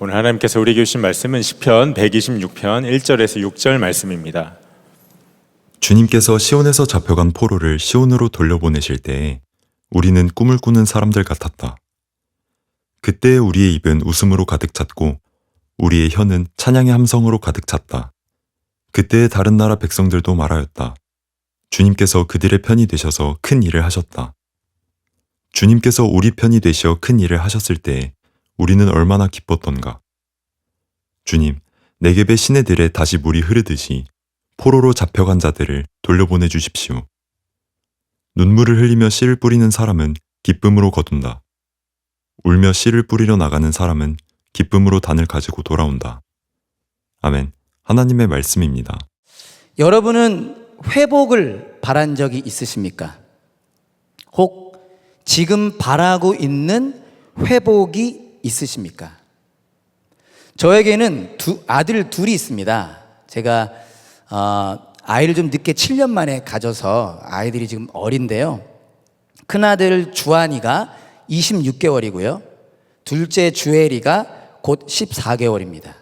오늘 하나님께서 우리에게 주신 말씀은 시편 126편 1절에서 6절 말씀입니다. 주님께서 시온에서 잡혀간 포로를 시온으로 돌려보내실 때에 우리는 꿈을 꾸는 사람들 같았다. 그때 우리의 입은 웃음으로 가득 찼고 우리의 혀는 찬양의 함성으로 가득 찼다. 그때 다른 나라 백성들도 말하였다. 주님께서 그들의 편이 되셔서 큰 일을 하셨다. 주님께서 우리 편이 되시어 큰 일을 하셨을 때에 우리는 얼마나 기뻤던가. 주님, 네겝의 시내들에 다시 물이 흐르듯이 포로로 잡혀간 자들을 돌려보내 주십시오. 눈물을 흘리며 씨를 뿌리는 사람은 기쁨으로 거둔다. 울며 씨를 뿌리러 나가는 사람은 기쁨으로 단을 가지고 돌아온다. 아멘. 하나님의 말씀입니다. 여러분은 회복을 바란 적이 있으십니까? 혹 지금 바라고 있는 회복이 있으십니까? 저에게는 아들 둘이 있습니다. 제가 아이를 좀 늦게 7년 만에 가져서 아이들이 지금 어린데요. 큰아들 주한이가 26개월이고요. 둘째 주엘이가 곧 14개월입니다.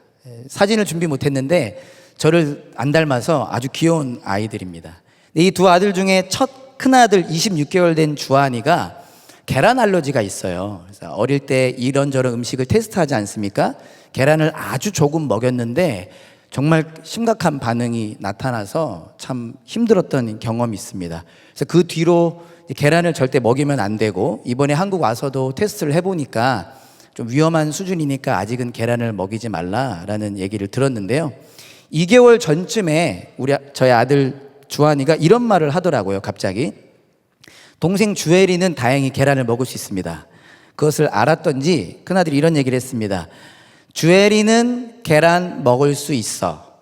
사진을 준비 못했는데 저를 안 닮아서 아주 귀여운 아이들입니다. 이 두 아들 중에 첫 큰아들 26개월 된 주한이가 계란 알러지가 있어요. 그래서 어릴 때 이런저런 음식을 테스트하지 않습니까? 계란을 아주 조금 먹였는데 정말 심각한 반응이 나타나서 참 힘들었던 경험이 있습니다. 그래서 그 뒤로 계란을 절대 먹이면 안 되고, 이번에 한국 와서도 테스트를 해보니까 좀 위험한 수준이니까 아직은 계란을 먹이지 말라라는 얘기를 들었는데요. 2개월 전쯤에 저희 아들 주한이가 이런 말을 하더라고요. 갑자기 동생 주엘이는 다행히 계란을 먹을 수 있습니다. 그것을 알았던지 큰아들이 이런 얘기를 했습니다. 주엘이는 계란 먹을 수 있어.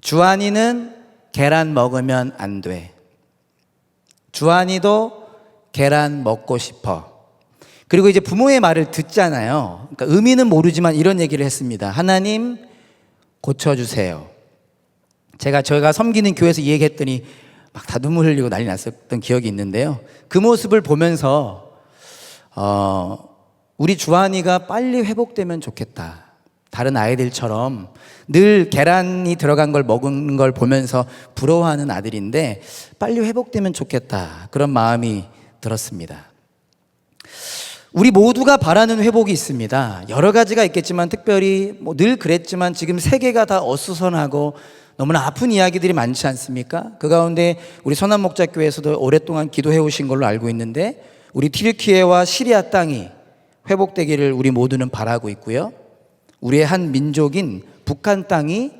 주한이는 계란 먹으면 안 돼. 주한이도 계란 먹고 싶어. 그리고 이제 부모의 말을 듣잖아요. 그러니까 의미는 모르지만 이런 얘기를 했습니다. 하나님 고쳐주세요. 저희가 섬기는 교회에서 이 얘기했더니 막 다 눈물 흘리고 난리 났었던 기억이 있는데요. 그 모습을 보면서 우리 주한이가 빨리 회복되면 좋겠다. 다른 아이들처럼 늘 계란이 들어간 걸 먹은 걸 보면서 부러워하는 아들인데 빨리 회복되면 좋겠다. 그런 마음이 들었습니다. 우리 모두가 바라는 회복이 있습니다. 여러 가지가 있겠지만 특별히 늘 그랬지만 지금 세계가 다 어수선하고 너무나 아픈 이야기들이 많지 않습니까? 그 가운데 우리 선한목자교회에서도 오랫동안 기도해 오신 걸로 알고 있는데 우리 튀르키예와 시리아 땅이 회복되기를 우리 모두는 바라고 있고요. 우리의 한 민족인 북한 땅이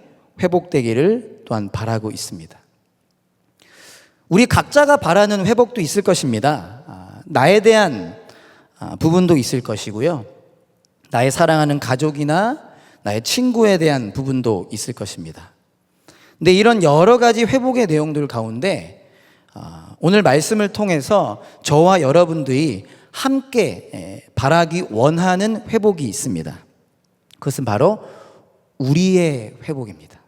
회복되기를 또한 바라고 있습니다. 우리 각자가 바라는 회복도 있을 것입니다. 나에 대한 부분도 있을 것이고요. 나의 사랑하는 가족이나 나의 친구에 대한 부분도 있을 것입니다. 근데 이런 여러 가지 회복의 내용들 가운데 오늘 말씀을 통해서 저와 여러분들이 함께 바라기 원하는 회복이 있습니다. 그것은 바로 우리의 회복입니다.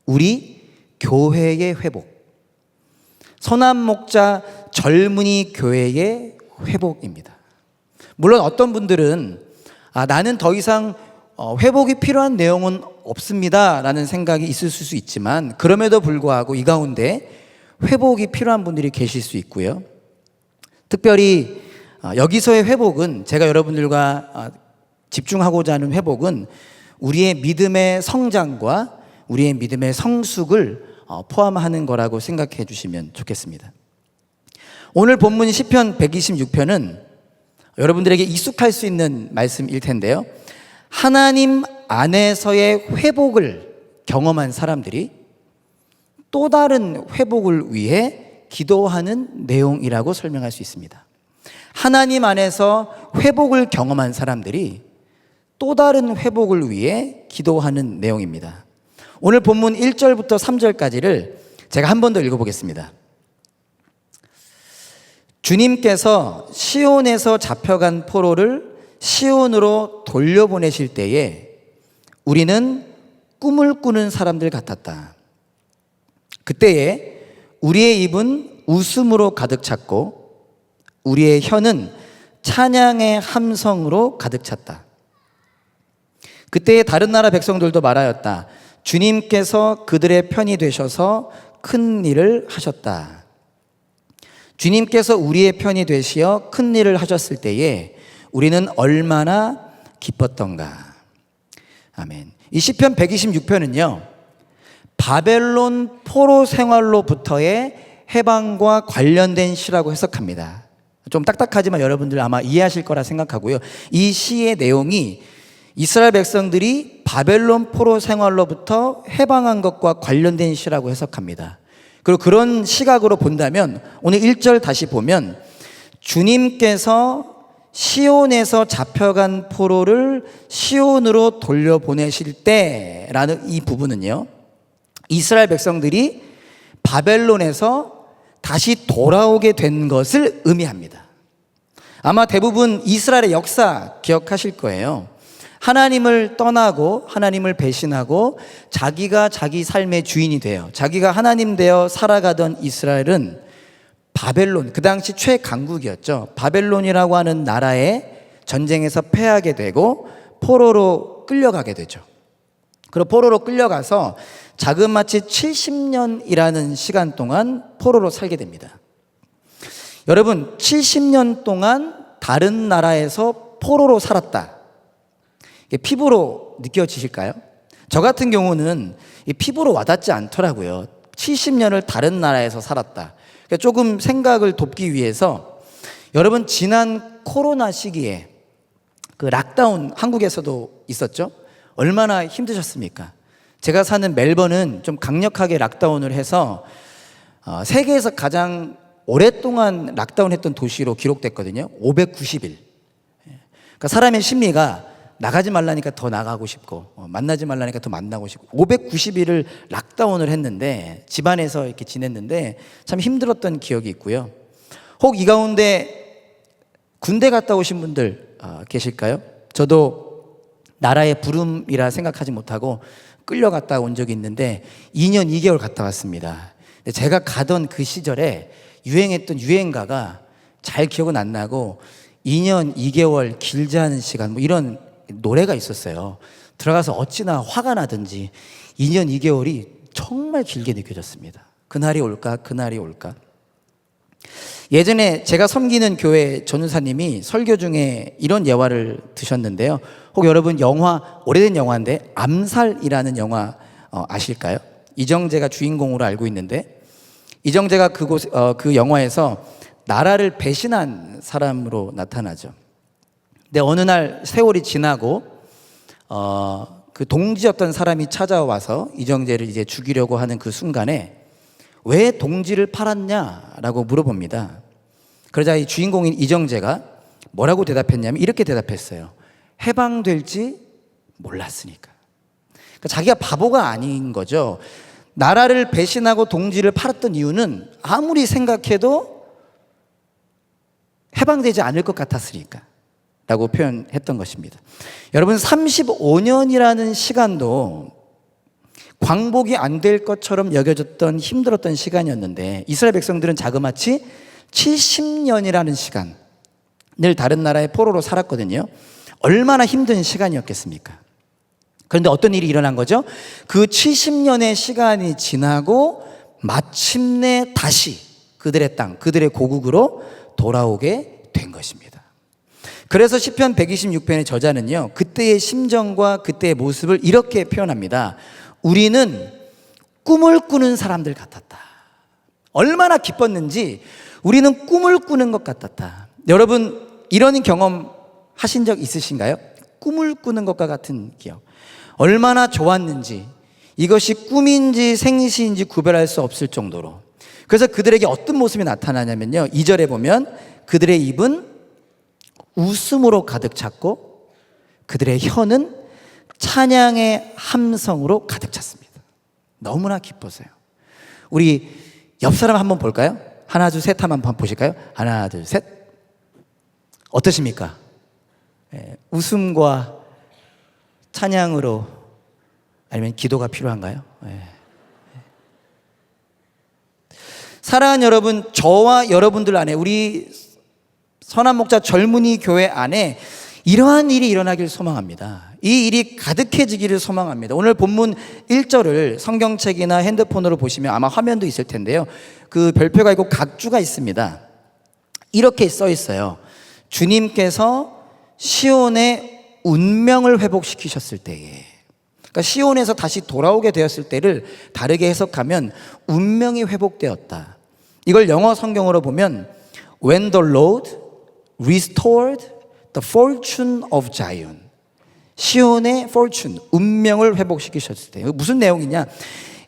우리 교회의 회복. 선한목자 젊은이 교회의 회복입니다. 물론 어떤 분들은 나는 더 이상 회복이 필요한 내용은 없습니다 라는 생각이 있을 수 있지만 그럼에도 불구하고 이 가운데 회복이 필요한 분들이 계실 수 있고요. 특별히 여기서의 회복은 제가 여러분들과 집중하고자 하는 회복은 우리의 믿음의 성장과 우리의 믿음의 성숙을 포함하는 거라고 생각해 주시면 좋겠습니다. 오늘 본문 시편 126편은 여러분들에게 익숙할 수 있는 말씀일 텐데요. 하나님 안에서의 회복을 경험한 사람들이 또 다른 회복을 위해 기도하는 내용이라고 설명할 수 있습니다. 하나님 안에서 회복을 경험한 사람들이 또 다른 회복을 위해 기도하는 내용입니다. 오늘 본문 1절부터 3절까지를 제가 한 번 더 읽어보겠습니다. 주님께서 시온에서 잡혀간 포로를 시온으로 돌려보내실 때에 우리는 꿈을 꾸는 사람들 같았다. 그때에 우리의 입은 웃음으로 가득 찼고 우리의 혀는 찬양의 함성으로 가득 찼다. 그때 다른 나라 백성들도 말하였다. 주님께서 그들의 편이 되셔서 큰 일을 하셨다. 주님께서 우리의 편이 되시어 큰 일을 하셨을 때에 우리는 얼마나 기뻤던가. 아멘. 이 시편 126편은요, 바벨론 포로 생활로부터의 해방과 관련된 시라고 해석합니다. 좀 딱딱하지만 여러분들 아마 이해하실 거라 생각하고요. 이 시의 내용이 이스라엘 백성들이 바벨론 포로 생활로부터 해방한 것과 관련된 시라고 해석합니다. 그리고 그런 시각으로 본다면 오늘 1절 다시 보면 주님께서 시온에서 잡혀간 포로를 시온으로 돌려보내실 때라는 이 부분은요, 이스라엘 백성들이 바벨론에서 다시 돌아오게 된 것을 의미합니다. 아마 대부분 이스라엘의 역사 기억하실 거예요. 하나님을 떠나고 하나님을 배신하고 자기가 자기 삶의 주인이 되어 자기가 하나님 되어 살아가던 이스라엘은 바벨론, 그 당시 최강국이었죠. 바벨론이라고 하는 나라에 전쟁에서 패하게 되고 포로로 끌려가게 되죠. 그리고 포로로 끌려가서 자그마치 70년이라는 시간 동안 포로로 살게 됩니다. 여러분, 70년 동안 다른 나라에서 포로로 살았다. 이게 피부로 느껴지실까요? 저 같은 경우는 피부로 와닿지 않더라고요. 70년을 다른 나라에서 살았다. 그러니까 조금 생각을 돕기 위해서 여러분, 지난 코로나 시기에 그 락다운 한국에서도 있었죠? 얼마나 힘드셨습니까? 제가 사는 멜번은 좀 강력하게 락다운을 해서 세계에서 가장 오랫동안 락다운했던 도시로 기록됐거든요. 590일. 그러니까 사람의 심리가 나가지 말라니까 더 나가고 싶고 만나지 말라니까 더 만나고 싶고 590일을 락다운을 했는데 집안에서 이렇게 지냈는데 참 힘들었던 기억이 있고요. 혹 이 가운데 군대 갔다 오신 분들 계실까요? 저도 나라의 부름이라 생각하지 못하고 끌려갔다 온 적이 있는데 2년 2개월 갔다 왔습니다. 근데 제가 가던 그 시절에 유행했던 유행가가 잘 기억은 안 나고 2년 2개월 길지 않은 시간 뭐 이런 노래가 있었어요. 들어가서 어찌나 화가 나든지 2년 2개월이 정말 길게 느껴졌습니다. 그날이 올까 그날이 올까. 예전에 제가 섬기는 교회 전우사님이 설교 중에 이런 예화를 드셨는데요. 혹 여러분 영화, 오래된 영화인데 암살이라는 영화 아실까요? 이정재가 주인공으로 알고 있는데 이정재가 그 영화에서 나라를 배신한 사람으로 나타나죠. 근데 어느 날 세월이 지나고 그 동지였던 사람이 찾아와서 이정재를 이제 죽이려고 하는 그 순간에 왜 동지를 팔았냐라고 물어봅니다. 그러자 이 주인공인 이정재가 뭐라고 대답했냐면 이렇게 대답했어요. 해방될지 몰랐으니까. 그러니까 자기가 바보가 아닌 거죠. 나라를 배신하고 동지를 팔았던 이유는 아무리 생각해도 해방되지 않을 것 같았으니까 라고 표현했던 것입니다. 여러분, 35년이라는 시간도 광복이 안 될 것처럼 여겨졌던 힘들었던 시간이었는데 이스라엘 백성들은 자그마치 70년이라는 시간을 다른 나라의 포로로 살았거든요. 얼마나 힘든 시간이었겠습니까? 그런데 어떤 일이 일어난 거죠? 그 70년의 시간이 지나고 마침내 다시 그들의 땅, 그들의 고국으로 돌아오게 된 것입니다. 그래서 시편 126편의 저자는요, 그때의 심정과 그때의 모습을 이렇게 표현합니다. 우리는 꿈을 꾸는 사람들 같았다. 얼마나 기뻤는지 우리는 꿈을 꾸는 것 같았다. 여러분, 이런 경험 하신 적 있으신가요? 꿈을 꾸는 것과 같은 기억. 얼마나 좋았는지, 이것이 꿈인지 생시인지 구별할 수 없을 정도로. 그래서 그들에게 어떤 모습이 나타나냐면요, 2절에 보면 그들의 입은 웃음으로 가득 찼고 그들의 혀는 찬양의 함성으로 가득 찼습니다. 너무나 기뻐서요. 우리 옆 사람 한번 볼까요? 하나 둘 셋 한번 보실까요? 하나 둘 셋. 어떠십니까? 웃음과 찬양으로, 아니면 기도가 필요한가요? 사랑하는 여러분, 저와 여러분들 안에, 우리 선한 목자 젊은이 교회 안에 이러한 일이 일어나길 소망합니다. 이 일이 가득해지기를 소망합니다. 오늘 본문 1절을 성경책이나 핸드폰으로 보시면 아마 화면도 있을 텐데요. 그 별표가 있고 각주가 있습니다. 이렇게 써 있어요. 주님께서 시온의 운명을 회복시키셨을 때에, 그러니까 시온에서 다시 돌아오게 되었을 때를 다르게 해석하면 운명이 회복되었다. 이걸 영어 성경으로 보면 When the Lord restored the fortune of Zion. 시온의 fortune, 운명을 회복시키셨을 때. 무슨 내용이냐?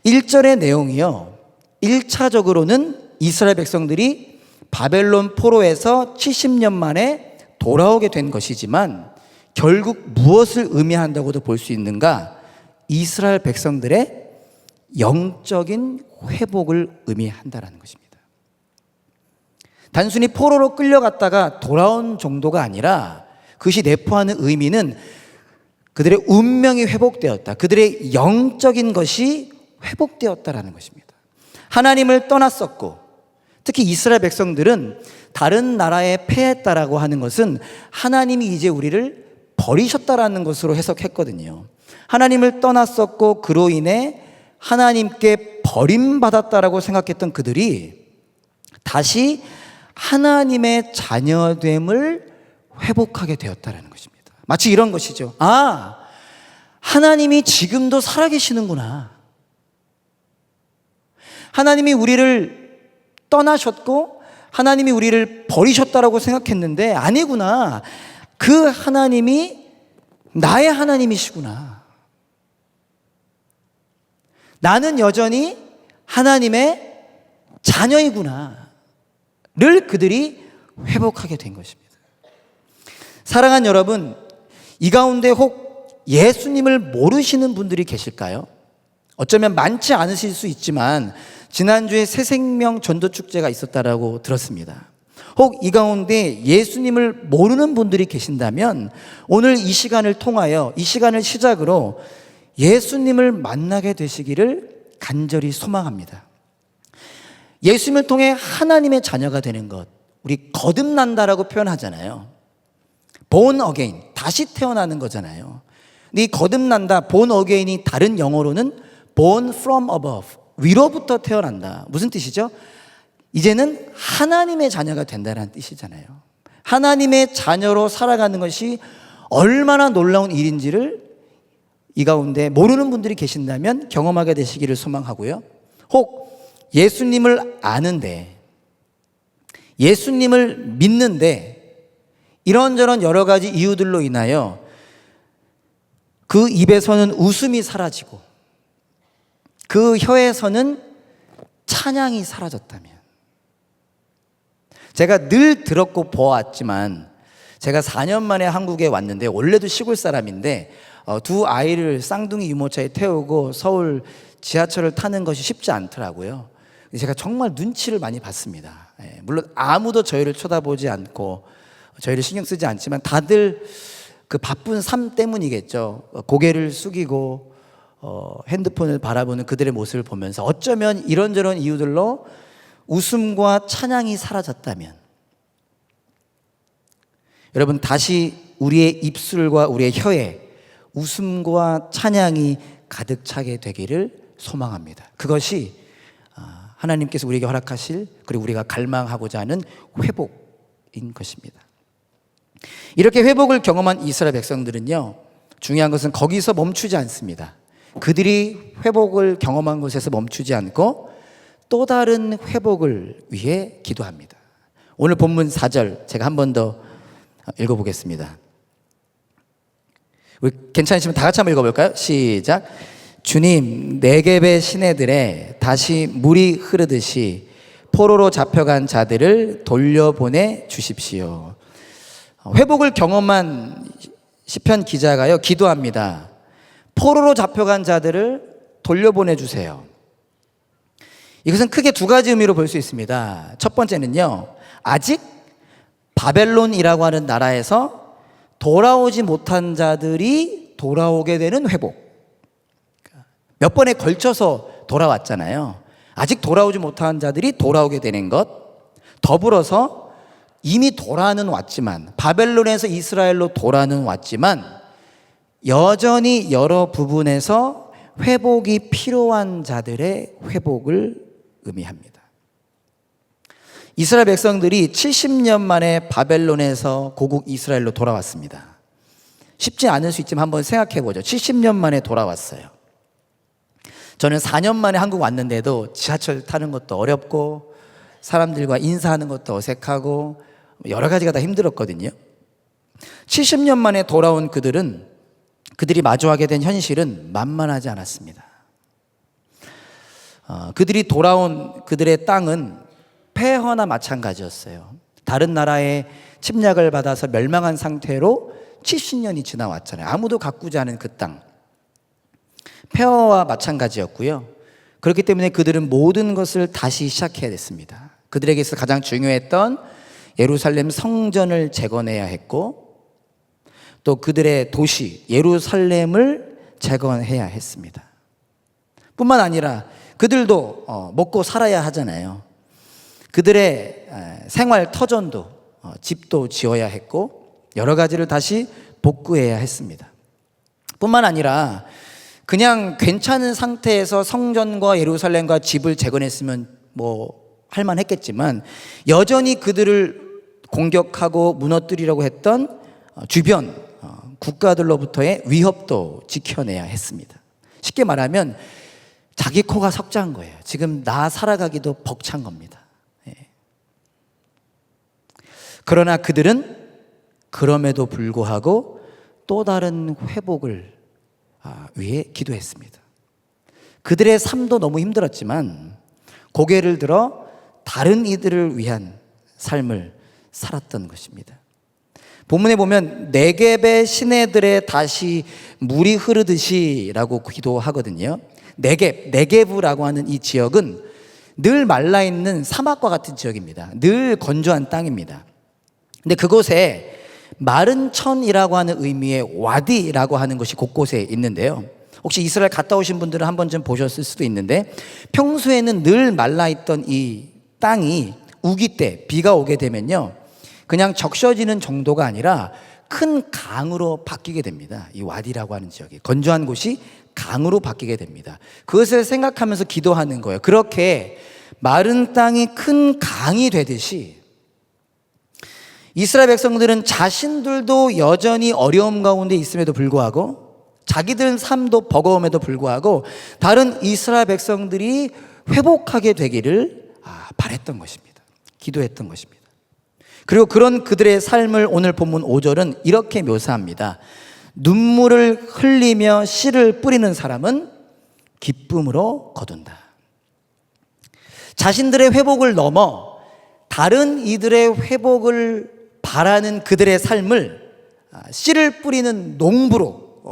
1절의 내용이요. 1차적으로는 이스라엘 백성들이 바벨론 포로에서 70년 만에 돌아오게 된 것이지만 결국 무엇을 의미한다고도 볼 수 있는가? 이스라엘 백성들의 영적인 회복을 의미한다는 것입니다. 단순히 포로로 끌려갔다가 돌아온 정도가 아니라 그것이 내포하는 의미는 그들의 운명이 회복되었다. 그들의 영적인 것이 회복되었다라는 것입니다. 하나님을 떠났었고, 특히 이스라엘 백성들은 다른 나라에 패했다라고 하는 것은 하나님이 이제 우리를 버리셨다라는 것으로 해석했거든요. 하나님을 떠났었고 그로 인해 하나님께 버림받았다라고 생각했던 그들이 다시 하나님의 자녀됨을 회복하게 되었다라는 것입니다. 마치 이런 것이죠. 아, 하나님이 지금도 살아계시는구나. 하나님이 우리를 떠나셨고 하나님이 우리를 버리셨다라고 생각했는데 아니구나. 그 하나님이 나의 하나님이시구나. 나는 여전히 하나님의 자녀이구나. 를 그들이 회복하게 된 것입니다. 사랑하는 여러분, 이 가운데 혹 예수님을 모르시는 분들이 계실까요? 어쩌면 많지 않으실 수 있지만 지난주에 새생명 전도축제가 있었다라고 들었습니다. 혹 이 가운데 예수님을 모르는 분들이 계신다면 오늘 이 시간을 통하여, 이 시간을 시작으로 예수님을 만나게 되시기를 간절히 소망합니다. 예수님을 통해 하나님의 자녀가 되는 것, 우리 거듭난다라고 표현하잖아요. born again, 다시 태어나는 거잖아요. 근데 이 거듭난다, born again이 다른 영어로는 born from above, 위로부터 태어난다. 무슨 뜻이죠? 이제는 하나님의 자녀가 된다는 뜻이잖아요. 하나님의 자녀로 살아가는 것이 얼마나 놀라운 일인지를 이 가운데 모르는 분들이 계신다면 경험하게 되시기를 소망하고요. 혹 예수님을 아는데, 예수님을 믿는데 이런저런 여러 가지 이유들로 인하여 그 입에서는 웃음이 사라지고 그 혀에서는 찬양이 사라졌다면, 제가 늘 들었고 보았지만 제가 4년 만에 한국에 왔는데 원래도 시골 사람인데 두 아이를 쌍둥이 유모차에 태우고 서울 지하철을 타는 것이 쉽지 않더라고요. 제가 정말 눈치를 많이 봤습니다. 물론 아무도 저희를 쳐다보지 않고 저희를 신경 쓰지 않지만 다들 그 바쁜 삶 때문이겠죠. 고개를 숙이고 핸드폰을 바라보는 그들의 모습을 보면서 어쩌면 이런저런 이유들로 웃음과 찬양이 사라졌다면, 여러분 다시 우리의 입술과 우리의 혀에 웃음과 찬양이 가득 차게 되기를 소망합니다. 그것이 하나님께서 우리에게 허락하실, 그리고 우리가 갈망하고자 하는 회복인 것입니다. 이렇게 회복을 경험한 이스라엘 백성들은요, 중요한 것은 거기서 멈추지 않습니다. 그들이 회복을 경험한 곳에서 멈추지 않고 또 다른 회복을 위해 기도합니다. 오늘 본문 4절 제가 한 번 더 읽어보겠습니다. 우리 괜찮으시면 다 같이 한번 읽어볼까요? 시작. 주님, 네겝의 시내들에 다시 물이 흐르듯이 포로로 잡혀간 자들을 돌려보내 주십시오. 회복을 경험한 시편 기자가요, 기도합니다. 포로로 잡혀간 자들을 돌려보내 주세요. 이것은 크게 두 가지 의미로 볼 수 있습니다. 첫 번째는요, 아직 바벨론이라고 하는 나라에서 돌아오지 못한 자들이 돌아오게 되는 회복. 몇 번에 걸쳐서 돌아왔잖아요. 아직 돌아오지 못한 자들이 돌아오게 되는 것. 더불어서 이미 돌아는 왔지만, 바벨론에서 이스라엘로 돌아는 왔지만 여전히 여러 부분에서 회복이 필요한 자들의 회복을 의미합니다. 이스라엘 백성들이 70년 만에 바벨론에서 고국 이스라엘로 돌아왔습니다. 쉽지 않을 수 있지만 한번 생각해 보죠. 70년 만에 돌아왔어요. 저는 4년 만에 한국 왔는데도 지하철 타는 것도 어렵고 사람들과 인사하는 것도 어색하고 여러 가지가 다 힘들었거든요. 70년 만에 돌아온 그들이 마주하게 된 현실은 만만하지 않았습니다. 그들이 돌아온 그들의 땅은 폐허나 마찬가지였어요. 다른 나라의 침략을 받아서 멸망한 상태로 70년이 지나왔잖아요. 아무도 가꾸지 않은 그 땅, 폐허와 마찬가지였고요. 그렇기 때문에 그들은 모든 것을 다시 시작해야 됐습니다. 그들에게 있어 가장 중요했던 예루살렘 성전을 재건해야 했고, 또 그들의 도시 예루살렘을 재건해야 했습니다. 뿐만 아니라 그들도 먹고 살아야 하잖아요. 그들의 생활 터전도 집도 지어야 했고 여러 가지를 다시 복구해야 했습니다. 뿐만 아니라 그냥 괜찮은 상태에서 성전과 예루살렘과 집을 재건했으면 뭐 할만했겠지만 여전히 그들을 공격하고 무너뜨리려고 했던 주변 국가들로부터의 위협도 지켜내야 했습니다. 쉽게 말하면 자기 코가 석자한 거예요. 지금 나 살아가기도 벅찬 겁니다. 그러나 그들은 그럼에도 불구하고 또 다른 회복을 위해 기도했습니다. 그들의 삶도 너무 힘들었지만 고개를 들어 다른 이들을 위한 삶을 살았던 것입니다. 본문에 보면 네겝의 시내들에 다시 물이 흐르듯이라고 기도하거든요. 네겝이라고 하는 이 지역은 늘 말라있는 사막과 같은 지역입니다. 늘 건조한 땅입니다. 근데 그곳에 마른 천이라고 하는 의미의 와디라고 하는 것이 곳곳에 있는데요. 혹시 이스라엘 갔다 오신 분들은 한 번쯤 보셨을 수도 있는데 평소에는 늘 말라있던 이 땅이 우기 때 비가 오게 되면요, 그냥 적셔지는 정도가 아니라 큰 강으로 바뀌게 됩니다. 이 와디라고 하는 지역이 건조한 곳이 강으로 바뀌게 됩니다. 그것을 생각하면서 기도하는 거예요. 그렇게 마른 땅이 큰 강이 되듯이 이스라엘 백성들은 자신들도 여전히 어려움 가운데 있음에도 불구하고 자기들 삶도 버거움에도 불구하고 다른 이스라엘 백성들이 회복하게 되기를 바랬던 것입니다. 기도했던 것입니다. 그리고 그런 그들의 삶을 오늘 본문 5절은 이렇게 묘사합니다. 눈물을 흘리며 씨를 뿌리는 사람은 기쁨으로 거둔다. 자신들의 회복을 넘어 다른 이들의 회복을 바라는 그들의 삶을 씨를 뿌리는 농부로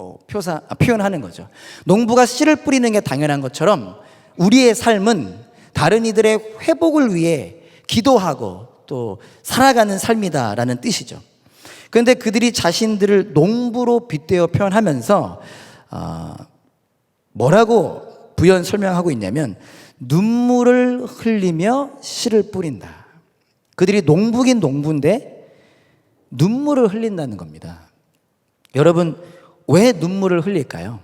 표현하는 거죠. 농부가 씨를 뿌리는 게 당연한 것처럼 우리의 삶은 다른 이들의 회복을 위해 기도하고 또 살아가는 삶이다라는 뜻이죠. 그런데 그들이 자신들을 농부로 빗대어 표현하면서 뭐라고 부연 설명하고 있냐면 눈물을 흘리며 씨를 뿌린다. 그들이 농부긴 농부인데 눈물을 흘린다는 겁니다. 여러분, 왜 눈물을 흘릴까요?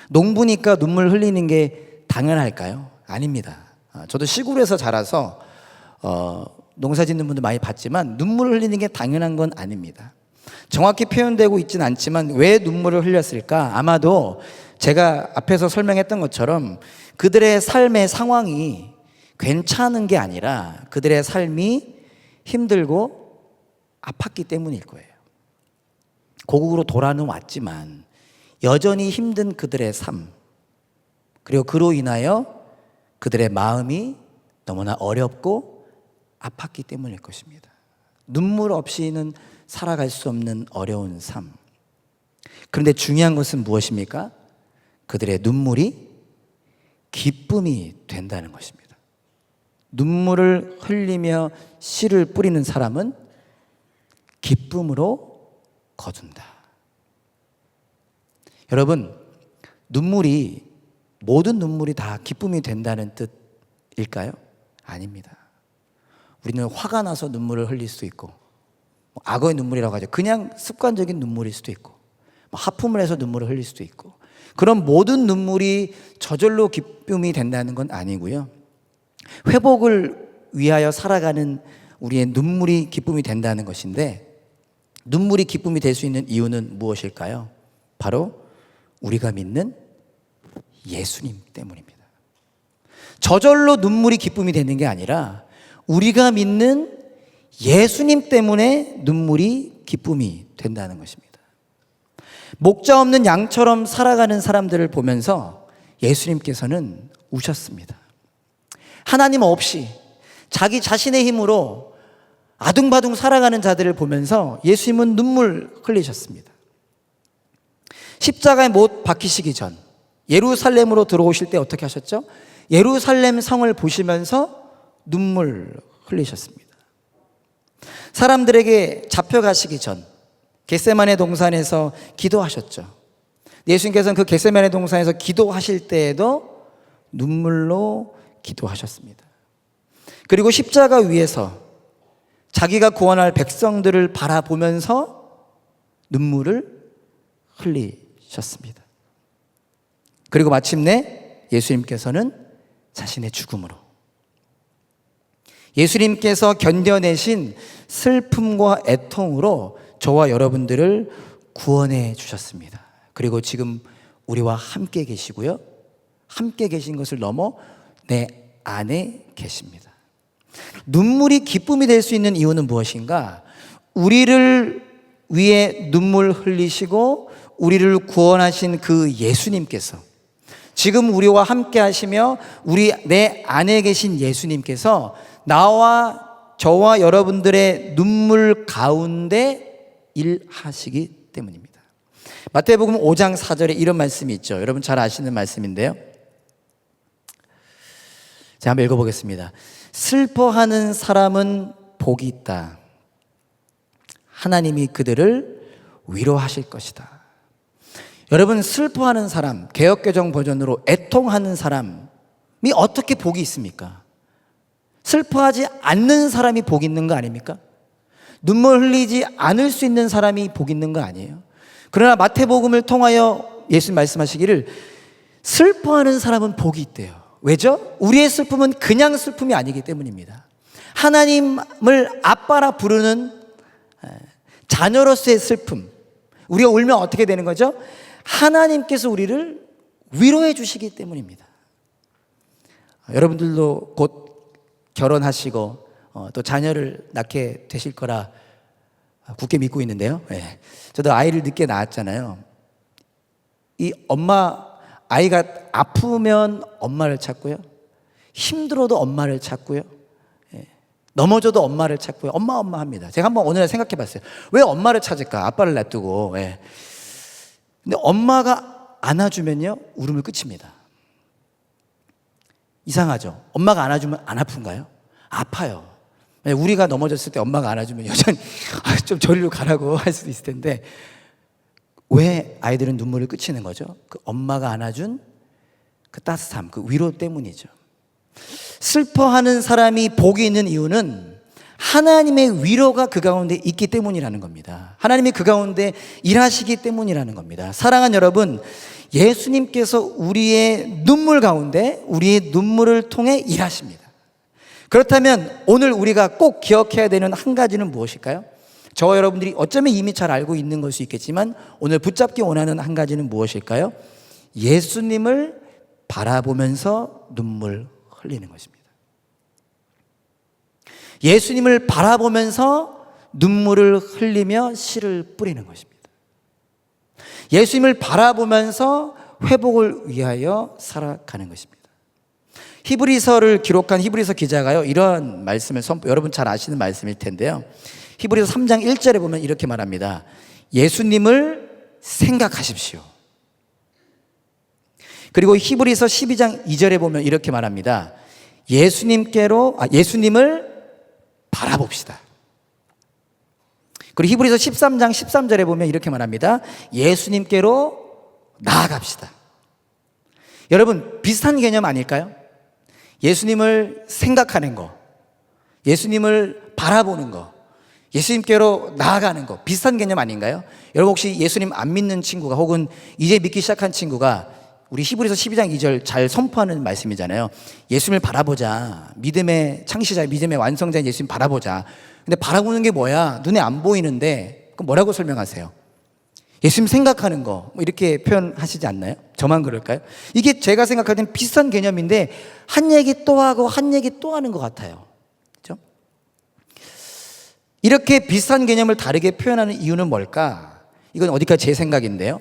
농부니까 눈물 흘리는 게 당연할까요? 아닙니다. 저도 시골에서 자라서 농사 짓는 분들 많이 봤지만 눈물을 흘리는 게 당연한 건 아닙니다. 정확히 표현되고 있지는 않지만 왜 눈물을 흘렸을까? 아마도 제가 앞에서 설명했던 것처럼 그들의 삶의 상황이 괜찮은 게 아니라 그들의 삶이 힘들고 아팠기 때문일 거예요. 고국으로 돌아는 왔지만 여전히 힘든 그들의 삶, 그리고 그로 인하여 그들의 마음이 너무나 어렵고 아팠기 때문일 것입니다. 눈물 없이는 살아갈 수 없는 어려운 삶. 그런데 중요한 것은 무엇입니까? 그들의 눈물이 기쁨이 된다는 것입니다. 눈물을 흘리며 씨를 뿌리는 사람은 기쁨으로 거둔다. 여러분, 모든 눈물이 다 기쁨이 된다는 뜻일까요? 아닙니다. 우리는 화가 나서 눈물을 흘릴 수 있고, 악어의 눈물이라고 하죠. 그냥 습관적인 눈물일 수도 있고, 하품을 해서 눈물을 흘릴 수도 있고, 그런 모든 눈물이 저절로 기쁨이 된다는 건 아니고요. 회복을 위하여 살아가는 우리의 눈물이 기쁨이 된다는 것인데, 눈물이 기쁨이 될 수 있는 이유는 무엇일까요? 바로 우리가 믿는 예수님 때문입니다. 저절로 눈물이 기쁨이 되는 게 아니라 우리가 믿는 예수님 때문에 눈물이 기쁨이 된다는 것입니다. 목자 없는 양처럼 살아가는 사람들을 보면서 예수님께서는 우셨습니다. 하나님 없이 자기 자신의 힘으로 아둥바둥 살아가는 자들을 보면서 예수님은 눈물 흘리셨습니다. 십자가에 못 박히시기 전 예루살렘으로 들어오실 때 어떻게 하셨죠? 예루살렘 성을 보시면서 눈물 흘리셨습니다. 사람들에게 잡혀가시기 전 겟세마네 동산에서 기도하셨죠. 예수님께서는 그 겟세마네 동산에서 기도하실 때에도 눈물로 기도하셨습니다. 그리고 십자가 위에서 자기가 구원할 백성들을 바라보면서 눈물을 흘리셨습니다. 그리고 마침내 예수님께서는 자신의 죽음으로, 예수님께서 견뎌내신 슬픔과 애통으로 저와 여러분들을 구원해 주셨습니다. 그리고 지금 우리와 함께 계시고요, 함께 계신 것을 넘어 내 안에 계십니다. 눈물이 기쁨이 될 수 있는 이유는 무엇인가? 우리를 위해 눈물 흘리시고 우리를 구원하신 그 예수님께서, 지금 우리와 함께 하시며 내 안에 계신 예수님께서 나와 저와 여러분들의 눈물 가운데 일하시기 때문입니다. 마태복음 5장 4절에 이런 말씀이 있죠. 여러분 잘 아시는 말씀인데요. 자, 한번 읽어보겠습니다. 슬퍼하는 사람은 복이 있다. 하나님이 그들을 위로하실 것이다. 여러분, 슬퍼하는 사람, 개역개정 버전으로 애통하는 사람이 어떻게 복이 있습니까? 슬퍼하지 않는 사람이 복 있는 거 아닙니까? 눈물 흘리지 않을 수 있는 사람이 복 있는 거 아니에요? 그러나 마태복음을 통하여 예수님 말씀하시기를 슬퍼하는 사람은 복이 있대요. 왜죠? 우리의 슬픔은 그냥 슬픔이 아니기 때문입니다. 하나님을 아빠라 부르는 자녀로서의 슬픔. 우리가 울면 어떻게 되는 거죠? 하나님께서 우리를 위로해 주시기 때문입니다. 여러분들도 곧 결혼하시고 또 자녀를 낳게 되실 거라 굳게 믿고 있는데요. 네. 저도 아이를 늦게 낳았잖아요. 이 아이가 아프면 엄마를 찾고요, 힘들어도 엄마를 찾고요, 넘어져도 엄마를 찾고요, 엄마 합니다. 제가 한번 오늘 생각해 봤어요. 왜 엄마를 찾을까? 아빠를 놔두고. 근데 엄마가 안아주면요, 울음을 끝입니다. 이상하죠? 엄마가 안아주면 안 아픈가요? 아파요. 우리가 넘어졌을 때 엄마가 안아주면 여전히 좀 저리로 가라고 할 수도 있을 텐데, 왜 아이들은 눈물을 그치는 거죠? 그 엄마가 안아준 그 따뜻함, 그 위로 때문이죠. 슬퍼하는 사람이 복이 있는 이유는 하나님의 위로가 그 가운데 있기 때문이라는 겁니다. 하나님이 그 가운데 일하시기 때문이라는 겁니다. 사랑하는 여러분, 예수님께서 우리의 눈물 가운데 우리의 눈물을 통해 일하십니다. 그렇다면 오늘 우리가 꼭 기억해야 되는 한 가지는 무엇일까요? 저와 여러분들이 어쩌면 이미 잘 알고 있는 걸 수 있겠지만 오늘 붙잡기 원하는 한 가지는 무엇일까요? 예수님을 바라보면서 눈물 흘리는 것입니다. 예수님을 바라보면서 눈물을 흘리며 씨를 뿌리는 것입니다. 예수님을 바라보면서 회복을 위하여 살아가는 것입니다. 히브리서를 기록한 히브리서 기자가요, 이런 말씀을 여러분 잘 아시는 말씀일 텐데요. 히브리서 3장 1절에 보면 이렇게 말합니다. 예수님을 생각하십시오. 그리고 히브리서 12장 2절에 보면 이렇게 말합니다. 예수님을 바라봅시다. 그리고 히브리서 13장 13절에 보면 이렇게 말합니다. 예수님께로 나아갑시다. 여러분, 비슷한 개념 아닐까요? 예수님을 생각하는 거, 예수님을 바라보는 거, 예수님께로 나아가는 거 비슷한 개념 아닌가요? 여러분 혹시 예수님 안 믿는 친구가 혹은 이제 믿기 시작한 친구가 우리 히브리서 12장 2절 잘 선포하는 말씀이잖아요. 예수님을 바라보자. 믿음의 창시자, 믿음의 완성자인 예수님 바라보자. 근데 바라보는 게 뭐야? 눈에 안 보이는데 그럼 뭐라고 설명하세요? 예수님 생각하는 거, 뭐 이렇게 표현하시지 않나요? 저만 그럴까요? 이게 제가 생각할 땐 비슷한 개념인데 한 얘기 또 하고 한 얘기 또 하는 것 같아요. 그렇죠? 이렇게 비슷한 개념을 다르게 표현하는 이유는 뭘까? 이건 어디까지 제 생각인데요.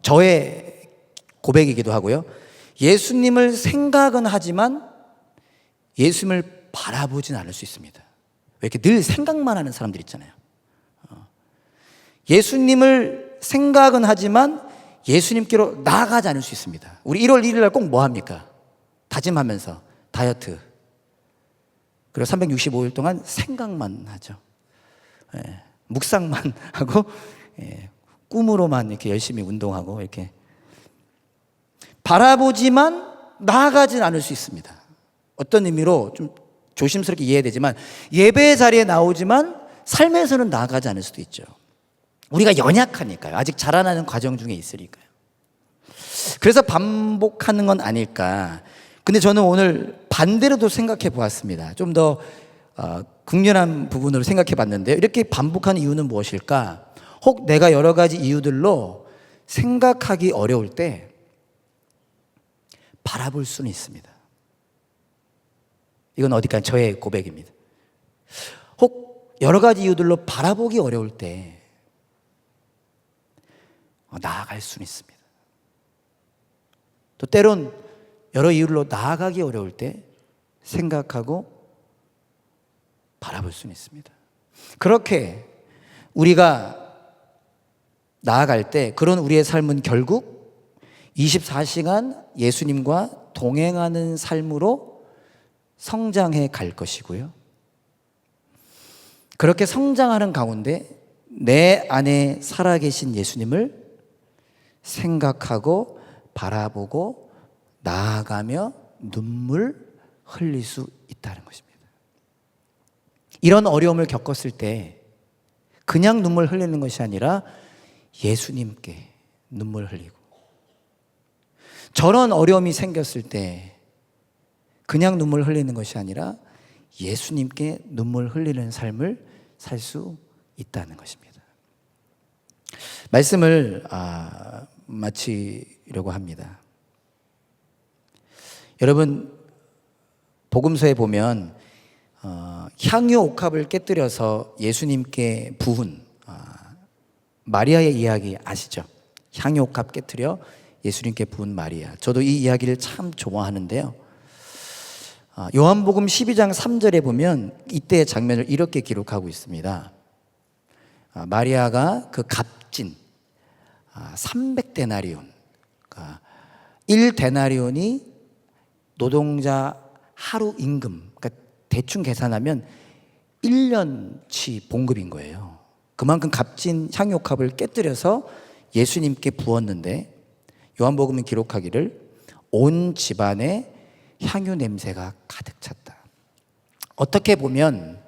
저의 고백이기도 하고요. 예수님을 생각은 하지만 예수님을 바라보진 않을 수 있습니다. 왜 이렇게 늘 생각만 하는 사람들 있잖아요. 예수님을 생각은 하지만 예수님께로 나아가지 않을 수 있습니다. 우리 1월 1일 날 꼭 뭐 합니까? 다짐하면서 다이어트. 그리고 365일 동안 생각만 하죠. 묵상만 하고 꿈으로만 이렇게 열심히 운동하고 이렇게 바라보지만 나아가진 않을 수 있습니다. 어떤 의미로 좀 조심스럽게 이해해야 되지만 예배 자리에 나오지만 삶에서는 나아가지 않을 수도 있죠. 우리가 연약하니까요. 아직 자라나는 과정 중에 있으니까요. 그래서 반복하는 건 아닐까. 근데 저는 오늘 반대로도 생각해 보았습니다. 좀 더 극렬한 부분으로 생각해 봤는데요. 이렇게 반복하는 이유는 무엇일까? 혹 내가 여러 가지 이유들로 생각하기 어려울 때 바라볼 수는 있습니다. 이건 어디까지 저의 고백입니다. 혹 여러 가지 이유들로 바라보기 어려울 때 나아갈 수는 있습니다. 또 때론 여러 이유로 나아가기 어려울 때 생각하고 바라볼 수는 있습니다. 그렇게 우리가 나아갈 때 그런 우리의 삶은 결국 24시간 예수님과 동행하는 삶으로 성장해 갈 것이고요. 그렇게 성장하는 가운데 내 안에 살아계신 예수님을 생각하고 바라보고 나아가며 눈물 흘릴 수 있다는 것입니다. 이런 어려움을 겪었을 때 그냥 눈물 흘리는 것이 아니라 예수님께 눈물 흘리고, 저런 어려움이 생겼을 때 그냥 눈물 흘리는 것이 아니라 예수님께 눈물 흘리는 삶을 살 수 있다는 것입니다. 말씀을 마치려고 합니다. 여러분, 복음서에 보면 향유 옥합을 깨뜨려서 예수님께 부은 마리아의 이야기 아시죠? 향유 옥합 깨뜨려 예수님께 부은 마리아. 저도 이 이야기를 참 좋아하는데요. 요한복음 12장 3절에 보면 이때의 장면을 이렇게 기록하고 있습니다. 마리아가 그 값진 300데나리온, 1데나리온이 노동자 하루 임금, 그러니까 대충 계산하면 1년치 봉급인 거예요. 그만큼 값진 향유옥합을 깨뜨려서 예수님께 부었는데 요한복음은 기록하기를 온 집안에 향유 냄새가 가득 찼다. 어떻게 보면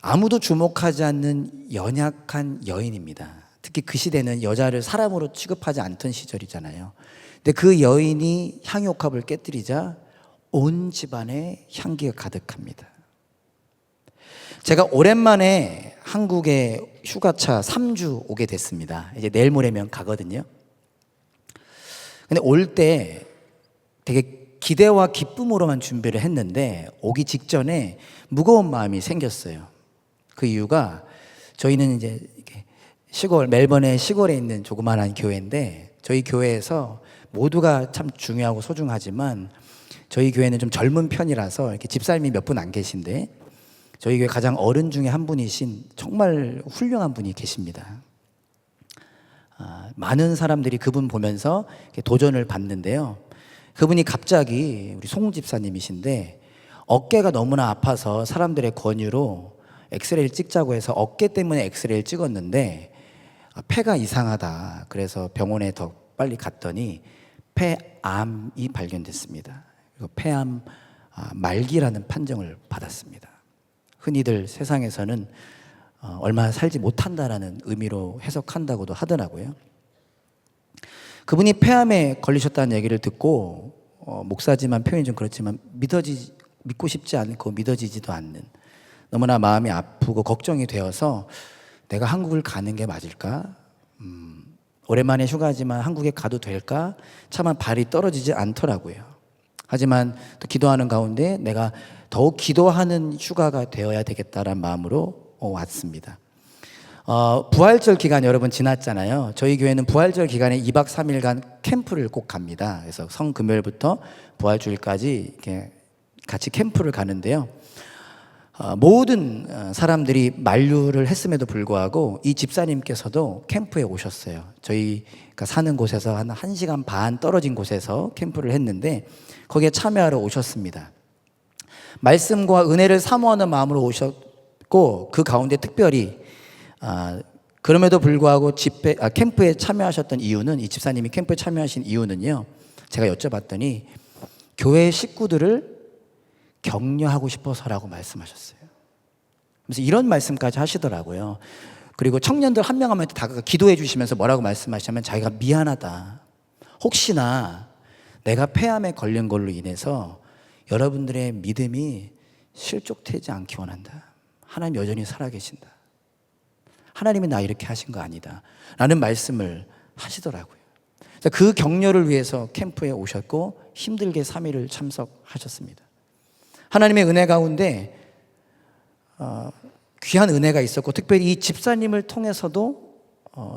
아무도 주목하지 않는 연약한 여인입니다. 특히 그 시대는 여자를 사람으로 취급하지 않던 시절이잖아요. 근데 그 여인이 향유옥합을 깨뜨리자 온 집안에 향기가 가득합니다. 제가 오랜만에 한국에 휴가차 3주 오게 됐습니다. 이제 내일 모레면 가거든요. 근데 올 때 되게 기대와 기쁨으로만 준비를 했는데 오기 직전에 무거운 마음이 생겼어요. 그 이유가 저희는 이제 시골, 멜번의 시골에 있는 조그마한 교회인데 저희 교회에서 모두가 참 중요하고 소중하지만 저희 교회는 좀 젊은 편이라서 이렇게 집사님이 몇 분 안 계신데 저희 교회 가장 어른 중에 한 분이신 정말 훌륭한 분이 계십니다. 많은 사람들이 그분 보면서 도전을 받는데요. 그분이 갑자기 우리 송 집사님이신데 어깨가 너무나 아파서 사람들의 권유로 엑스레이를 찍자고 해서 어깨 때문에 엑스레이를 찍었는데 폐가 이상하다. 그래서 병원에 더 빨리 갔더니 폐암이 발견됐습니다. 그리고 폐암 말기라는 판정을 받았습니다. 흔히들 세상에서는 얼마 살지 못한다라는 의미로 해석한다고도 하더라고요. 그분이 폐암에 걸리셨다는 얘기를 듣고 목사지만 표현이 좀 그렇지만 믿고 싶지 않고 믿어지지도 않는, 너무나 마음이 아프고 걱정이 되어서 내가 한국을 가는 게 맞을까? 오랜만에 휴가지만 한국에 가도 될까? 차마 발이 떨어지지 않더라고요. 하지만 또 기도하는 가운데 내가 더욱 기도하는 휴가가 되어야 되겠다라는 마음으로 왔습니다. 부활절 기간 여러분 지났잖아요. 저희 교회는 부활절 기간에 2박 3일간 캠프를 꼭 갑니다. 그래서 성금요일부터 부활주일까지 이렇게 같이 캠프를 가는데요. 모든 사람들이 만류를 했음에도 불구하고 이 집사님께서도 캠프에 오셨어요. 저희가 사는 곳에서 한 1시간 반 떨어진 곳에서 캠프를 했는데 거기에 참여하러 오셨습니다. 말씀과 은혜를 사모하는 마음으로 오셨고, 그 가운데 특별히 그럼에도 불구하고 캠프에 참여하셨던 이유는, 이 집사님이 캠프에 참여하신 이유는요, 제가 여쭤봤더니 교회 식구들을 격려하고 싶어서라고 말씀하셨어요. 그래서 이런 말씀까지 하시더라고요. 그리고 청년들 한 명 한 명한테 다가가 기도해 주시면서 뭐라고 말씀하시냐면, 자기가 미안하다, 혹시나 내가 폐암에 걸린 걸로 인해서 여러분들의 믿음이 실족되지 않기 원한다. 하나님 여전히 살아계신다. 하나님이 나 이렇게 하신 거 아니다 라는 말씀을 하시더라고요. 그 격려를 위해서 캠프에 오셨고 힘들게 3일을 참석하셨습니다. 하나님의 은혜 가운데 귀한 은혜가 있었고, 특별히 이 집사님을 통해서도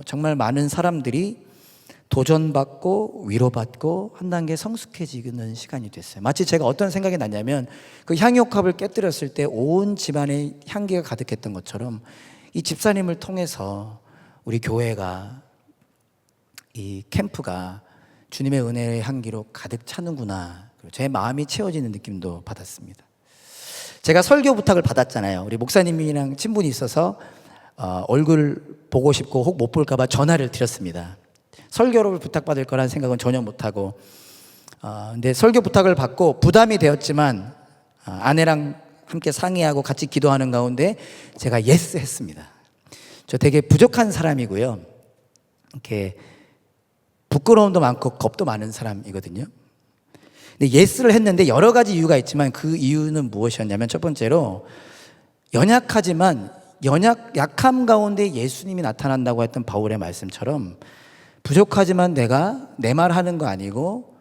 정말 많은 사람들이 도전받고 위로받고 한 단계 성숙해지는 시간이 됐어요. 마치 제가 어떤 생각이 났냐면, 그 향유컵을 깨뜨렸을 때 온 집안에 향기가 가득했던 것처럼 이 집사님을 통해서 우리 교회가, 이 캠프가 주님의 은혜의 향기로 가득 차는구나, 제 마음이 채워지는 느낌도 받았습니다. 제가 설교 부탁을 받았잖아요. 우리 목사님이랑 친분이 있어서 얼굴 보고 싶고 혹 못 볼까 봐 전화를 드렸습니다. 설교를 부탁받을 거라는 생각은 전혀 못하고, 근데 설교 부탁을 받고 부담이 되었지만 아내랑 함께 상의하고 같이 기도하는 가운데 제가 예스 했습니다. 저 되게 부족한 사람이고요, 이렇게 부끄러움도 많고 겁도 많은 사람이거든요. 근데 예스를 했는데 여러 가지 이유가 있지만 그 이유는 무엇이었냐면, 첫 번째로 연약하지만 약함 가운데 예수님이 나타난다고 했던 바울의 말씀처럼, 부족하지만 내가 내 말 하는 거 아니고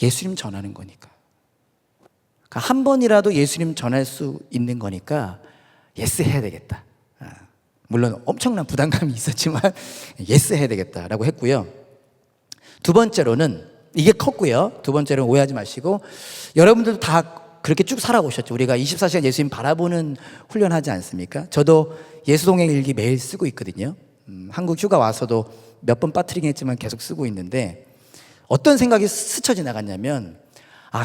예수님 전하는 거니까, 그러니까 한 번이라도 예수님 전할 수 있는 거니까 예스 해야 되겠다. 물론 엄청난 부담감이 있었지만 예스 해야 되겠다라고 했고요. 두 번째로는, 이게 컸고요, 두 번째로는 오해하지 마시고, 여러분들도 다 그렇게 쭉 살아오셨죠. 우리가 24시간 예수님 바라보는 훈련하지 않습니까? 저도 예수동행 일기 매일 쓰고 있거든요. 한국 휴가 와서도 몇 번 빠뜨리긴 했지만 계속 쓰고 있는데, 어떤 생각이 스쳐 지나갔냐면,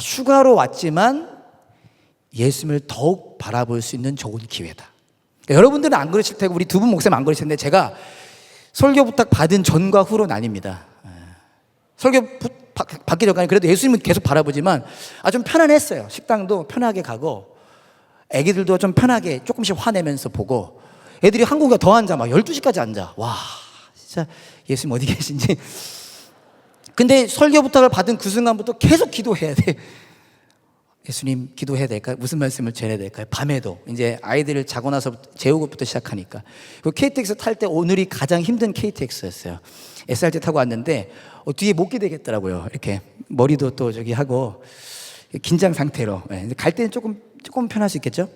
휴가로 왔지만 예수님을 더욱 바라볼 수 있는 좋은 기회다. 그러니까 여러분들은 안 그러실 테고 우리 두 분 목사님 안 그러실 텐데, 제가 설교 부탁 받은 전과 후로 나뉩니다. 설교 받기 전까지 그래도 예수님은 계속 바라보지만 좀 편안했어요. 식당도 편하게 가고 애기들도 좀 편하게 조금씩 화내면서 보고, 애들이 한국에 더 앉아, 막 12시까지 앉아. 와, 진짜 예수님 어디 계신지. 근데 설교 부탁을 받은 그 순간부터 계속 기도해야 돼. 예수님 기도해야 될까요? 무슨 말씀을 전해야 될까요? 밤에도 이제 아이들을 자고 나서 재우고부터 시작하니까. 그 KTX 탈 때 오늘이 가장 힘든 KTX였어요. SRT 타고 왔는데 뒤에 못 기대겠더라고요. 이렇게 머리도 또 저기 하고 긴장 상태로. 갈 때는 조금 편할 수 있겠죠?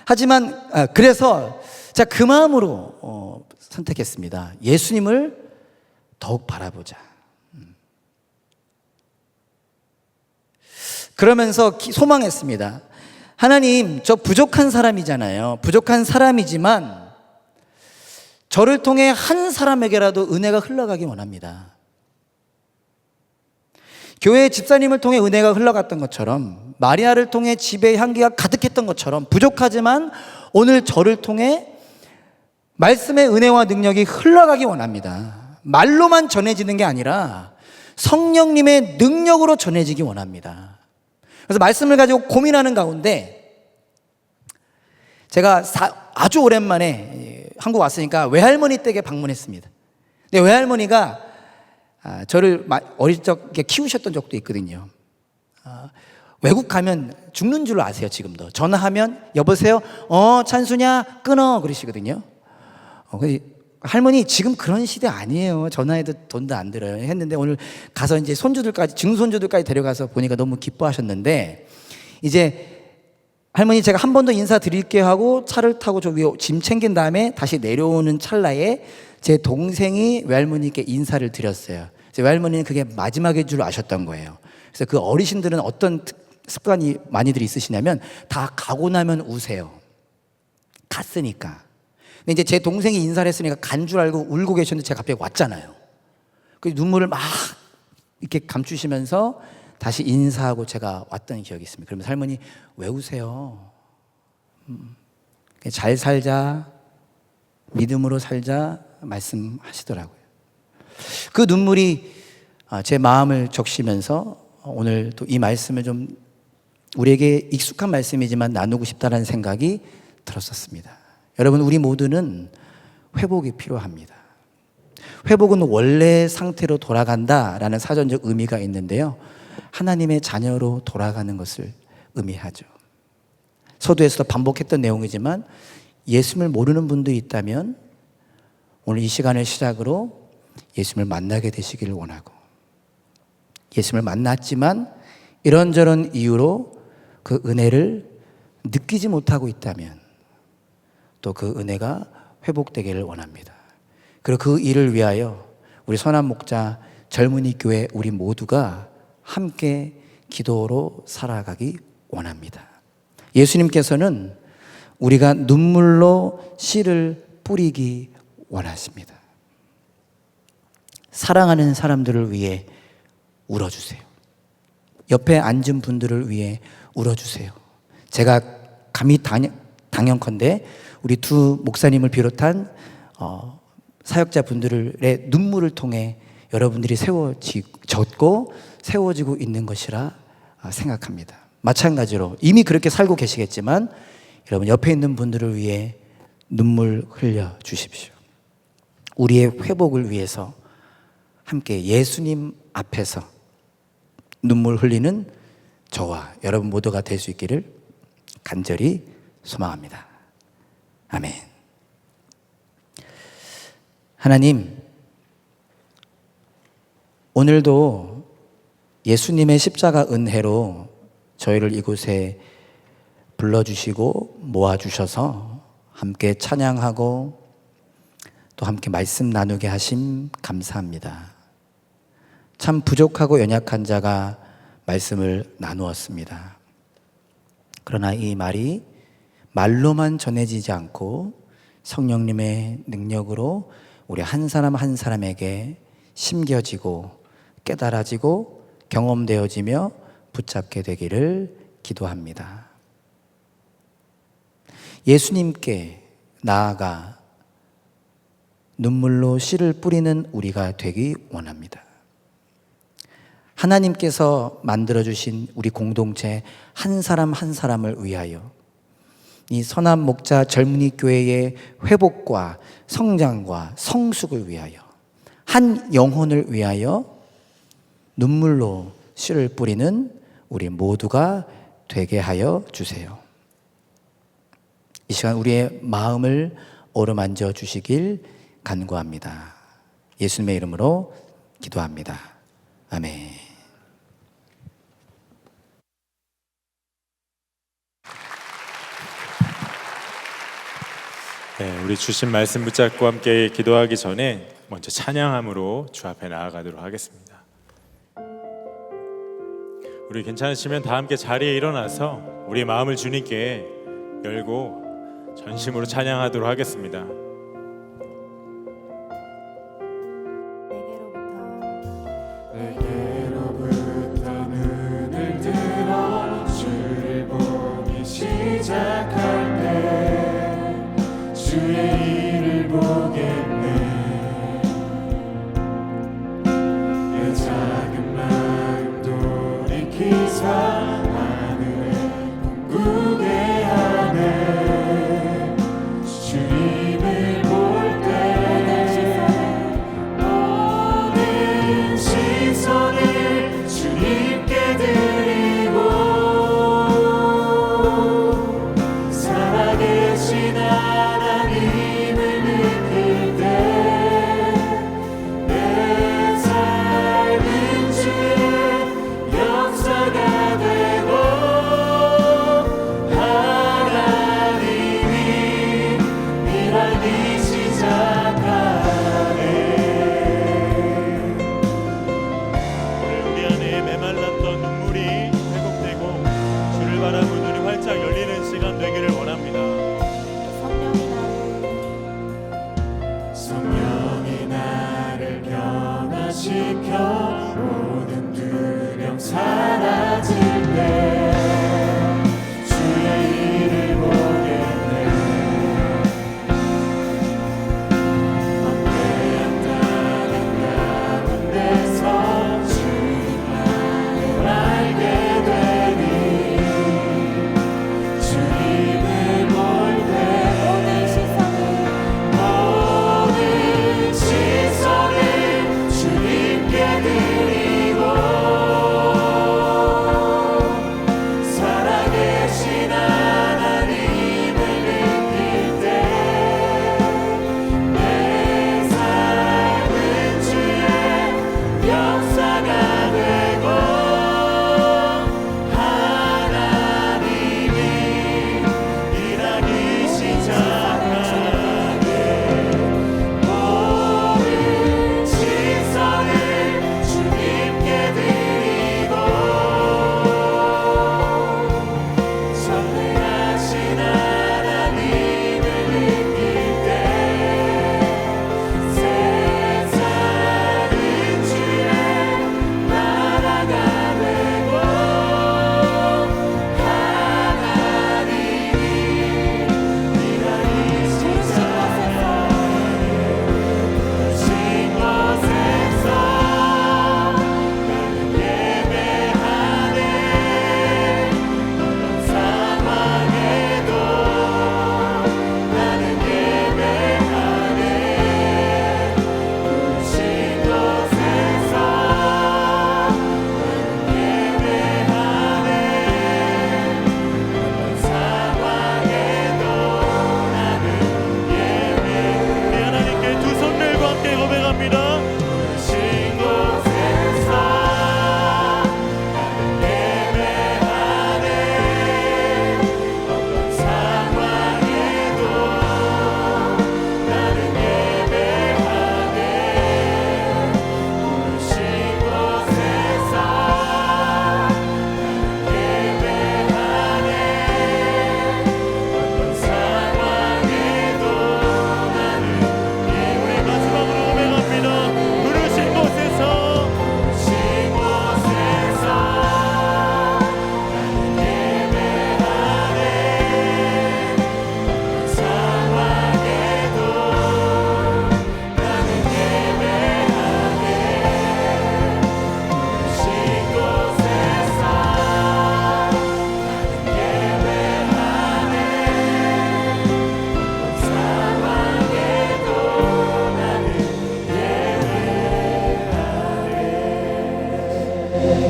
하지만 그래서 제가 그 마음으로 선택했습니다. 예수님을 더욱 바라보자. 그러면서 소망했습니다. 하나님, 저 부족한 사람이잖아요. 부족한 사람이지만 저를 통해 한 사람에게라도 은혜가 흘러가기 원합니다. 교회 집사님을 통해 은혜가 흘러갔던 것처럼, 마리아를 통해 집에 향기가 가득했던 것처럼, 부족하지만 오늘 저를 통해 말씀의 은혜와 능력이 흘러가기 원합니다. 말로만 전해지는 게 아니라 성령님의 능력으로 전해지기 원합니다. 그래서 말씀을 가지고 고민하는 가운데 제가 아주 오랜만에 한국 왔으니까 외할머니 댁에 방문했습니다. 근데 외할머니가 저를 어릴 적에 키우셨던 적도 있거든요. 외국 가면 죽는 줄 아세요. 지금도 전화하면 여보세요, 찬수냐, 끊어 그러시거든요. 할머니 지금 그런 시대 아니에요. 전화해도 돈도 안 들어요 했는데 오늘 가서 이제 손주들까지, 증손주들까지 데려가서 보니까 너무 기뻐하셨는데, 이제 할머니 제가 한 번 더 인사드릴게요 하고 차를 타고 저 위에 짐 챙긴 다음에 다시 내려오는 찰나에 제 동생이 외할머니께 인사를 드렸어요. 외할머니는 그게 마지막인 줄 아셨던 거예요. 그래서 그 어르신들은 어떤 습관이 많이들 있으시냐면 다 가고 나면 우세요. 갔으니까. 근데 이제 제 동생이 인사를 했으니까 간 줄 알고 울고 계셨는데 제가 갑자기 왔잖아요. 그 눈물을 막 이렇게 감추시면서 다시 인사하고 제가 왔던 기억이 있습니다. 그러면서 할머니 왜 우세요? 잘 살자, 믿음으로 살자 말씀하시더라고요. 그 눈물이 제 마음을 적시면서 오늘 또 이 말씀을 좀 우리에게 익숙한 말씀이지만 나누고 싶다는 생각이 들었었습니다. 여러분, 우리 모두는 회복이 필요합니다. 회복은 원래 상태로 돌아간다라는 사전적 의미가 있는데요, 하나님의 자녀로 돌아가는 것을 의미하죠. 서두에서도 반복했던 내용이지만 예수님을 모르는 분도 있다면 오늘 이 시간을 시작으로 예수님을 만나게 되시기를 원하고, 예수님을 만났지만 이런저런 이유로 그 은혜를 느끼지 못하고 있다면 또 그 은혜가 회복되기를 원합니다. 그리고 그 일을 위하여 우리 선한 목자 젊은이 교회 우리 모두가 함께 기도로 살아가기 원합니다. 예수님께서는 우리가 눈물로 씨를 뿌리기 원하십니다. 사랑하는 사람들을 위해 울어주세요. 옆에 앉은 분들을 위해 울어주세요. 제가 감히 당연컨대 우리 두 목사님을 비롯한 사역자분들의 눈물을 통해 여러분들이 세워졌고 세워지고 있는 것이라 생각합니다. 마찬가지로 이미 그렇게 살고 계시겠지만 여러분 옆에 있는 분들을 위해 눈물 흘려 주십시오. 우리의 회복을 위해서 함께 예수님 앞에서 눈물 흘리는 저와 여러분 모두가 될 수 있기를 간절히 소망합니다. 아멘. 하나님, 오늘도 예수님의 십자가 은혜로 저희를 이곳에 불러주시고 모아주셔서 함께 찬양하고 또 함께 말씀 나누게 하심 감사합니다. 참 부족하고 연약한 자가 말씀을 나누었습니다. 그러나 이 말이 말로만 전해지지 않고 성령님의 능력으로 우리 한 사람 한 사람에게 심겨지고 깨달아지고 경험되어지며 붙잡게 되기를 기도합니다. 예수님께 나아가 눈물로 씨를 뿌리는 우리가 되기 원합니다. 하나님께서 만들어주신 우리 공동체 한 사람 한 사람을 위하여 이 선한 목자 젊은이 교회의 회복과 성장과 성숙을 위하여 한 영혼을 위하여 눈물로 씨를 뿌리는 우리 모두가 되게 하여 주세요. 이 시간 우리의 마음을 어루만져 주시길 간구합니다. 예수님의 이름으로 기도합니다. 아멘. 네, 우리 주신 말씀 붙잡고 함께 기도하기 전에 먼저 찬양함으로 주 앞에 나아가도록 하겠습니다. 우리 괜찮으시면 다 함께 자리에 일어나서 우리 마음을 주님께 열고 전심으로 찬양하도록 하겠습니다. 내게로부터 눈을 들어 주를 보기 시작할 때 주의 일을 보겠네. 내 작은 마음 돌이키사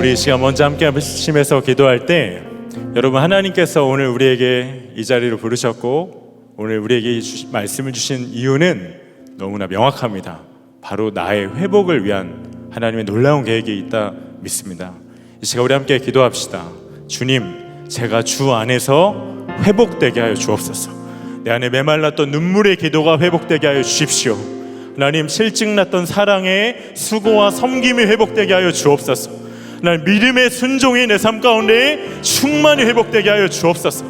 우리 이 시간 먼저 함께 하시면서 기도할 때 여러분, 하나님께서 오늘 우리에게 이 자리로 부르셨고 오늘 우리에게 말씀을 주신 이유는 너무나 명확합니다. 바로 나의 회복을 위한 하나님의 놀라운 계획이 있다 믿습니다. 이 시간 우리 함께 기도합시다. 주님, 제가 주 안에서 회복되게 하여 주옵소서. 내 안에 메말랐던 눈물의 기도가 회복되게 하여 주십시오. 하나님, 실증났던 사랑의 수고와 섬김이 회복되게 하여 주옵소서. 하나님, 믿음의 순종이 내 삶 가운데 충만히 회복되게 하여 주옵소서.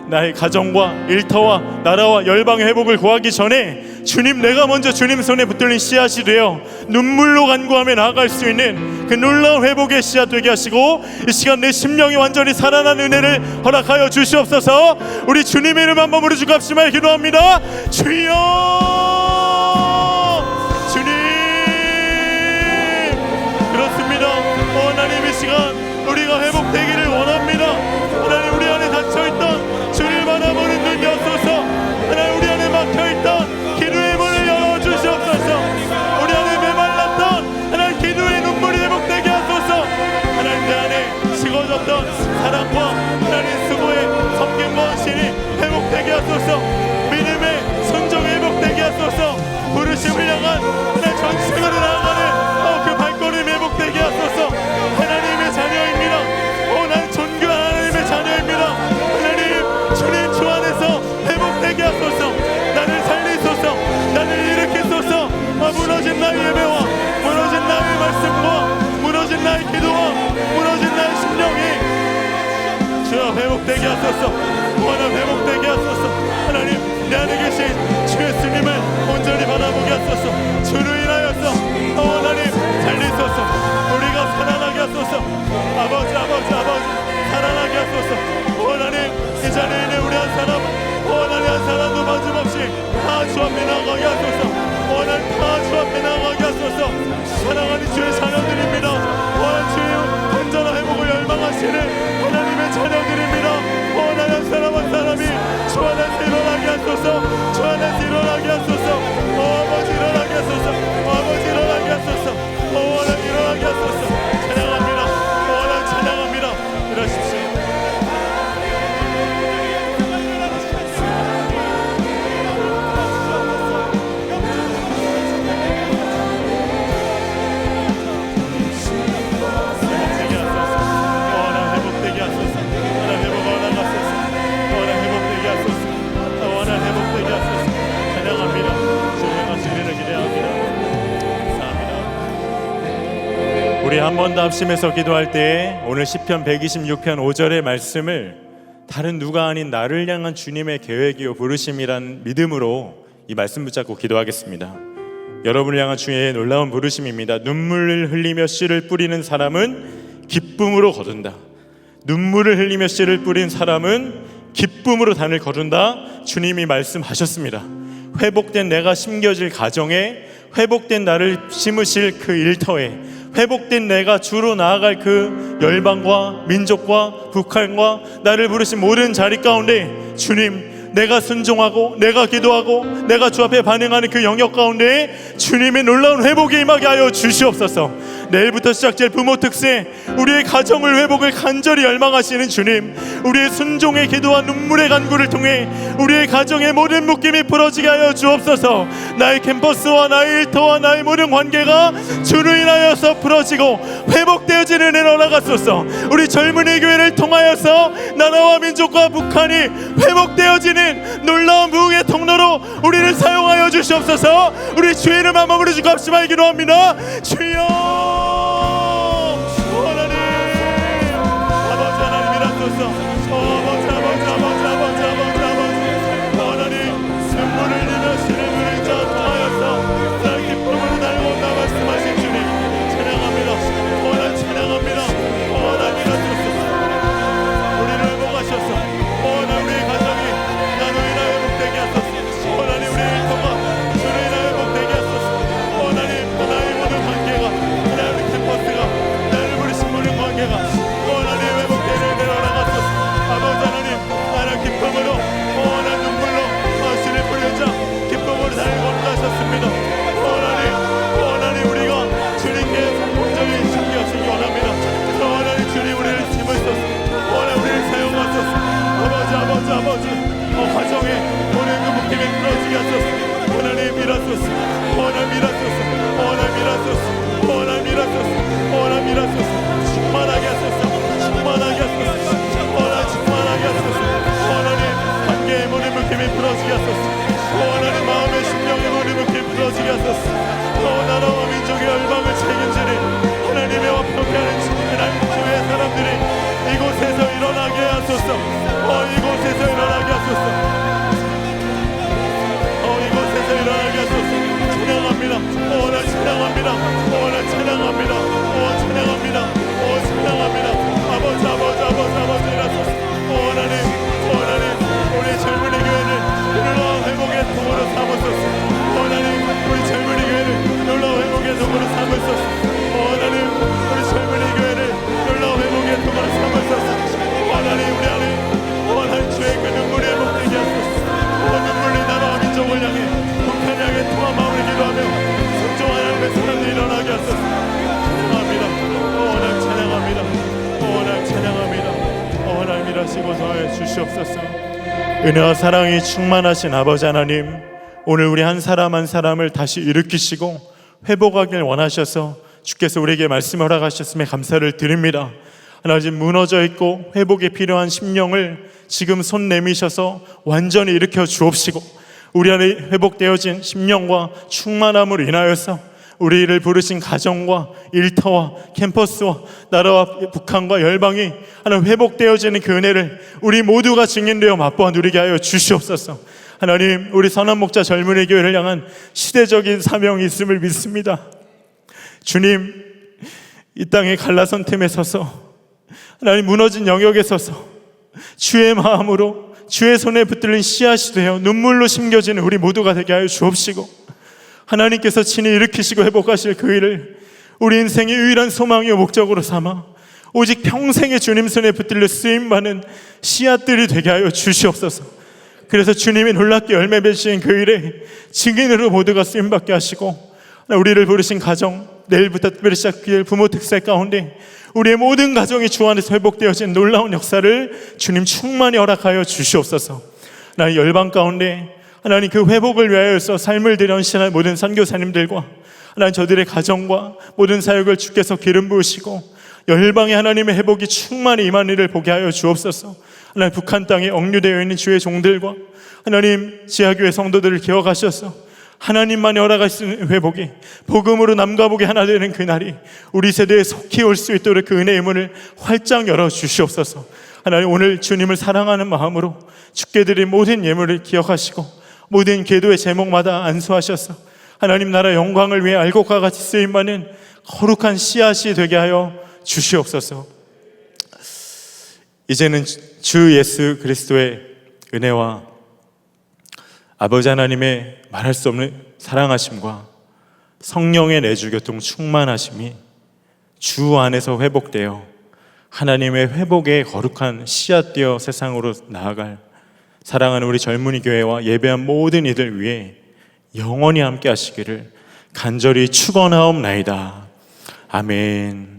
나의 가정과 일터와 나라와 열방의 회복을 구하기 전에 주님, 내가 먼저 주님 손에 붙들린 씨앗이 되어 눈물로 간구하며 나아갈 수 있는 그 놀라운 회복의 씨앗 되게 하시고 이 시간 내 심령이 완전히 살아난 은혜를 허락하여 주시옵소서. 우리 주님의 이름 한번 부르시고 갑시다. 기도합니다. 주여, 주님, 그렇습니다. 하나님, 이 시간 우리가 회복되기를 원합니다. 하나님, 우리 안에 닫혀있던 주를 바라보는 눈 여소서. 하나님, 우리 안에 막혀있던 기도의 문을 열어주시옵소서. 우리 안에 메말랐던 하나님 기도의 눈물이 회복되게 하소서. 하나님, 내 안에 식어졌던 사랑과 하나님 수고의 섬김과 신이 회복되게 하소서. 믿음의 순종이 회복되게 하소서. 부르심을 향한 하나님 전승으로 나아가는 그 발걸음이 회복되게 하소서. 하나님의 자녀입니다. 난 존귀한 하나님의 자녀입니다. 하나님, 주님 주 안에서 회복되게 하소서. 나를 살리소서. 나를 일으키소서. 무너진 나의 예배와 무너진 나의 말씀과 무너진 나의 기도와 무너진 나의 심령이 주여 회복되게 하소서. 하나님, 회복되게 하소서. 하나님, 내 안에 계신 주 예수님을 온전히 바라보게 하소서. 주를 인하여서 하나님 살리소서. 우리가 살아나게 하소서. 아버지 살아나게 하소서. 하나님, 이 자리에 있는 우리 한 사람, 하나님 한 사람도 마지막없이 다 주 앞에 나가게 하소서. 하나님, 다 주 앞에 나가게 하소서. 사랑하는 주의 자녀들입니다. 하나님, 주의 온전한 회복을 열망하시는 하나님의 자녀들입니다. 하나님, 한 사람 한 사람이 주 안에서 일어나게 하소서. 주 안에서 일어나게 하소서. 아버지 일어나게 하소서. 아버지 일어나게 하소서. 하나님 일어나게 하소서. 찬양합니다. 하나님 찬양합니다. 일어나십시오. 우리 한 번 더 합심해서 기도할 때 오늘 시편 126편 5절의 말씀을 다른 누가 아닌 나를 향한 주님의 계획이요 부르심이란 믿음으로 이 말씀 붙잡고 기도하겠습니다. 여러분을 향한 주의 놀라운 부르심입니다. 눈물을 흘리며 씨를 뿌리는 사람은 기쁨으로 거둔다. 눈물을 흘리며 씨를 뿌린 사람은 기쁨으로 단을 거둔다. 주님이 말씀하셨습니다. 회복된 내가 심겨질 가정에, 회복된 나를 심으실 그 일터에, 회복된 내가 주로 나아갈 그 열방과 민족과 북한과 나를 부르신 모든 자리 가운데 주님, 내가 순종하고 내가 기도하고 내가 주 앞에 반응하는 그 영역 가운데 주님의 놀라운 회복이 임하게 하여 주시옵소서. 내일부터 시작될 부모 특세, 우리의 가정을 회복을 간절히 열망하시는 주님, 우리의 순종의 기도와 눈물의 간구를 통해 우리의 가정의 모든 묶임이 풀어지게 하여 주옵소서. 나의 캠퍼스와 나의 일터와 나의 모든 관계가 주로 인하여서 풀어지고 회복되어지는 은혜로 나가소서. 우리 젊은이 교회를 통하여서 나라와 민족과 북한이 회복되어지는 놀라운 부흥의 통로로 우리를 사용하여 주시옵소서. 우리 주의 이름 한번 부르시고 합심하여 기도합니다. 주여, 하나님, 아버지 하나님 일하소서. 아버지 하나님, 눈물을 흘리며 씨를 뿌린 자 통하여서 나의 기쁨으로 달려온다 말씀하신 주님 찬양합니다. 하나님 찬양합니다. 하나님 일하소서. 우리를 회복하셔서 하나님, 우리의 가정이 나로 인하여 회복되게 하소서. 하나님, 우리의 일터가 주로 인하여 회복되게 하소서. 하나님, 나의 모든 관계가 하나님 나 찬양합니다. 나 찬양합니다. 찬양합니다. 찬양합니다. 아버지 일하소서. 하나님 우리 젊은이 교회를 놀라운 회복의 도구로 삼으소서. 하나님 우리 젊은이 교회를 놀라운 회복의 도구로 삼으소서. 하나님 우리 젊은이 교회를 놀라운 회복의 도구로 삼으소서. 하나님 우리 안에 주의 그 눈물이 회복되게 하소서. 눈물이 나라와 민족을 향해 북한을 향해 통한 마음을 기도하며 성종 하나님의 사람들이 일어나게 하소서. 찬양합니다. 찬양합니다. 찬양합니다. 하나님 일하시고 더해 주시옵소서. 은혜와 사랑이 충만하신 아버지 하나님, 오늘 우리 한 사람 한 사람을 다시 일으키시고 회복하길 원하셔서 주께서 우리에게 말씀을 허락하셨음에 감사를 드립니다. 하나님 무너져 있고 회복이 필요한 심령을 지금 손 내미셔서 완전히 일으켜 주옵시고 우리 안에 회복되어진 심령과 충만함으로 인하여서 우리를 부르신 가정과 일터와 캠퍼스와 나라와 북한과 열방이 하나님 회복되어지는 그 은혜를 우리 모두가 증인되어 맛보아 누리게 하여 주시옵소서. 하나님 우리 선한 목자 젊은이 교회를 향한 시대적인 사명이 있음을 믿습니다. 주님 이 땅의 갈라선 틈에 서서 하나님 무너진 영역에 서서 주의 마음으로 주의 손에 붙들린 씨앗이 되어 눈물로 심겨지는 우리 모두가 되게 하여 주옵시고 하나님께서 친히 일으키시고 회복하실 그 일을 우리 인생의 유일한 소망이요 목적으로 삼아 오직 평생의 주님 손에 붙들려 쓰임받는 씨앗들이 되게 하여 주시옵소서. 그래서 주님이 놀랍게 열매 맺으신 그 일에 증인으로 모두가 쓰임받게 하시고 우리를 부르신 가정, 내일부터 특별히 시작될 부모 특세 가운데 우리의 모든 가정이 주 안에서 회복되어진 놀라운 역사를 주님 충만히 허락하여 주시옵소서. 하나님 열방 가운데 하나님 그 회복을 위하여서 삶을 들여신한 모든 선교사님들과 하나님 저들의 가정과 모든 사역을 주께서 기름 부으시고 열방의 하나님의 회복이 충만히 임한 일을 보게 하여 주옵소서. 하나님 북한 땅에 억류되어 있는 주의 종들과 하나님 지하교회 성도들을 기억하셔서 하나님만이 허락하시는 회복이 복음으로 남과 북이 하나 되는 그날이 우리 세대에 속히 올 수 있도록 그 은혜의 문을 활짝 열어 주시옵소서. 하나님 오늘 주님을 사랑하는 마음으로 주께 드린 모든 예물을 기억하시고 모든 기도의 제목마다 안수하셔서 하나님 나라 영광을 위해 알곡과 같이 쓰임받는 거룩한 씨앗이 되게 하여 주시옵소서. 이제는 주 예수 그리스도의 은혜와 아버지 하나님의 말할 수 없는 사랑하심과 성령의 내주교통 충만하심이 주 안에서 회복되어 하나님의 회복의 거룩한 씨앗되어 세상으로 나아갈 사랑하는 우리 젊은이 교회와 예배한 모든 이들 위해 영원히 함께 하시기를 간절히 축원하옵나이다. 아멘.